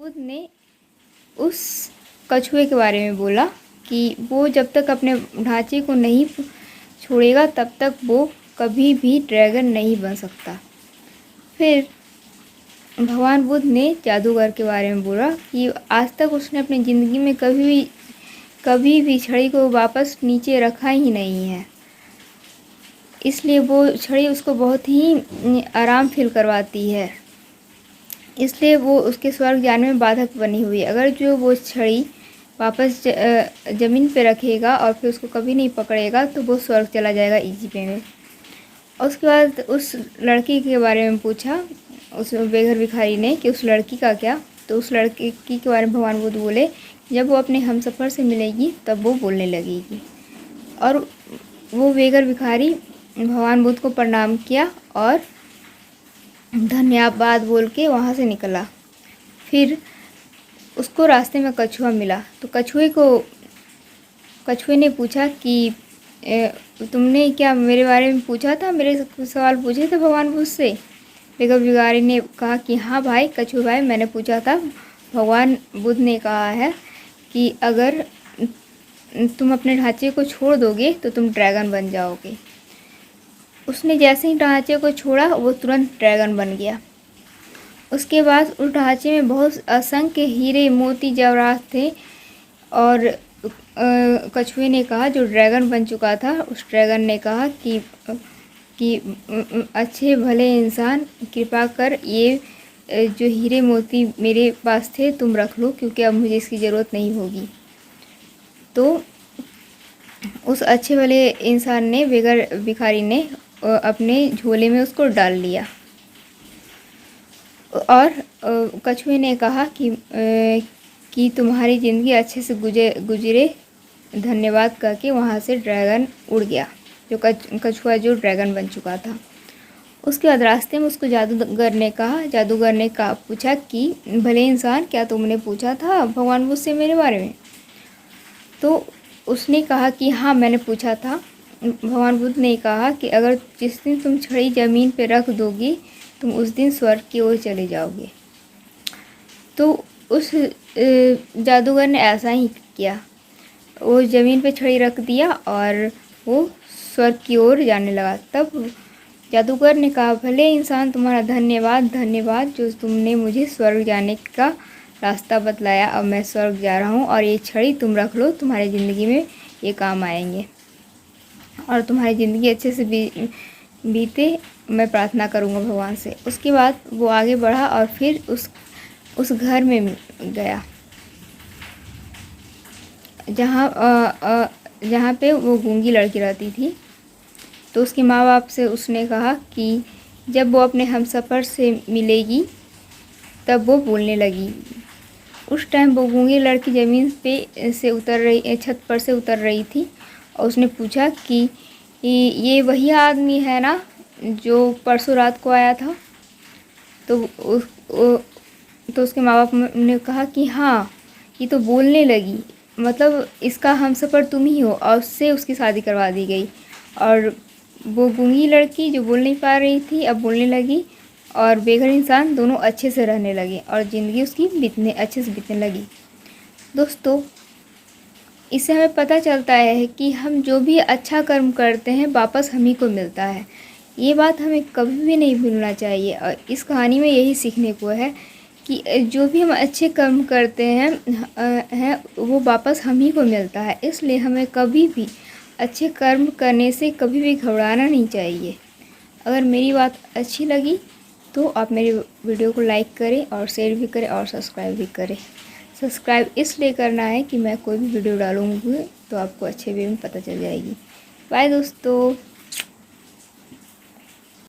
बुद्ध ने उस कछुए के बारे में बोला कि वो जब तक अपने ढांचे को नहीं छोड़ेगा तब तक वो कभी भी ड्रैगन नहीं बन सकता। फिर भगवान बुद्ध ने जादूगर के बारे में बोला कि आज तक उसने अपनी ज़िंदगी में कभी भी छड़ी को वापस नीचे रखा ही नहीं है, इसलिए वो छड़ी उसको बहुत ही आराम फील करवाती है, इसलिए वो उसके स्वर्ग जाने में बाधक बनी हुई है। अगर जो वो छड़ी वापस ज़मीन पे रखेगा और फिर उसको कभी नहीं पकड़ेगा तो वो स्वर्ग चला जाएगा इजी वे में। और उसके बाद उस लड़की के बारे में पूछा उस बेघर भिखारी ने कि उस लड़की का क्या। तो उस लड़की के बारे में भगवान बुद्ध बोले जब वो अपने हमसफ़र से मिलेगी तब वो बोलने लगेगी। और वो बेघर भिखारी भगवान बुद्ध को प्रणाम किया और धन्यवाद बोल के वहाँ से निकला। फिर उसको रास्ते में कछुआ मिला तो कछुए ने पूछा कि तुमने क्या मेरे बारे में पूछा था, मेरे सवाल पूछे थे भगवान बुद्ध से। बेघर भिखारी ने कहा कि हाँ भाई कछुए भाई, मैंने पूछा था। भगवान बुद्ध ने कहा है कि अगर तुम अपने ढांचे को छोड़ दोगे तो तुम ड्रैगन बन जाओगे। उसने जैसे ही ढांचे को छोड़ा वो तुरंत ड्रैगन बन गया। उसके बाद उस ढांचे में बहुत असंख्य हीरे मोती जवाहरात थे और कछुए ने कहा, जो ड्रैगन बन चुका था, उस ड्रैगन ने कहा कि अच्छे भले इंसान कृपा कर ये जो हीरे मोती मेरे पास थे तुम रख लो, क्योंकि अब मुझे इसकी ज़रूरत नहीं होगी। तो उस अच्छे भले इंसान ने, बेघर भिखारी ने, अपने झोले में उसको डाल लिया। और कछुए ने कहा कि तुम्हारी ज़िंदगी अच्छे से गुजरे, धन्यवाद करके वहाँ से ड्रैगन उड़ गया, जो कछुआ जो ड्रैगन बन चुका था। उसके बाद रास्ते में उसको जादूगर ने पूछा कि भले इंसान, क्या तुमने पूछा था भगवान बुद्ध से मेरे बारे में। तो उसने कहा कि हाँ मैंने पूछा था। भगवान बुद्ध ने कहा कि अगर जिस दिन तुम छड़ी ज़मीन पे रख दोगी तुम उस दिन स्वर्ग की ओर चले जाओगे। तो उस जादूगर ने ऐसा ही किया, वो ज़मीन पे छड़ी रख दिया और वो स्वर्ग की ओर जाने लगा। तब जादूगर ने कहा, भले इंसान, तुम्हारा धन्यवाद जो तुमने मुझे स्वर्ग जाने का रास्ता बतलाया। अब मैं स्वर्ग जा रहा हूँ और ये छड़ी तुम रख लो, तुम्हारी ज़िंदगी में ये काम आएंगे और तुम्हारी ज़िंदगी अच्छे से बीते, मैं प्रार्थना करूँगा भगवान से। उसके बाद वो आगे बढ़ा और फिर उस घर में गया जहाँ पे वो गूंगी लड़की रहती थी। तो उसके माँ बाप से उसने कहा कि जब वो अपने हमसफ़र से मिलेगी तब वो बोलने लगी। उस टाइम वो गूंगी लड़की ज़मीन पे से छत पर से उतर रही थी और उसने पूछा कि ये वही आदमी है ना जो परसों रात को आया था। तो उसके माँ बाप ने कहा कि हाँ, ये तो बोलने लगी, मतलब इसका हमसफ़र तुम ही हो। और उससे उसकी शादी करवा दी गई और वो गूंगी लड़की जो बोल नहीं पा रही थी अब बोलने लगी और बेघर इंसान दोनों अच्छे से रहने लगे और ज़िंदगी उसकी अच्छे से बीतने लगी। दोस्तों, इससे हमें पता चलता है कि हम जो भी अच्छा कर्म करते हैं वापस हम ही को मिलता है। ये बात हमें कभी भी नहीं भूलना चाहिए और इस कहानी में यही सीखने को है कि जो भी हम अच्छे कर्म करते हैं वो वापस हम ही को मिलता है। इसलिए हमें कभी भी अच्छे कर्म करने से कभी भी घबराना नहीं चाहिए। अगर मेरी बात अच्छी लगी तो आप मेरी वीडियो को लाइक करें और शेयर भी करें और सब्सक्राइब भी करें। सब्सक्राइब इसलिए करना है कि मैं कोई भी वीडियो डालूँगी तो आपको अच्छे वे में पता चल जाएगी। बाय दोस्तों।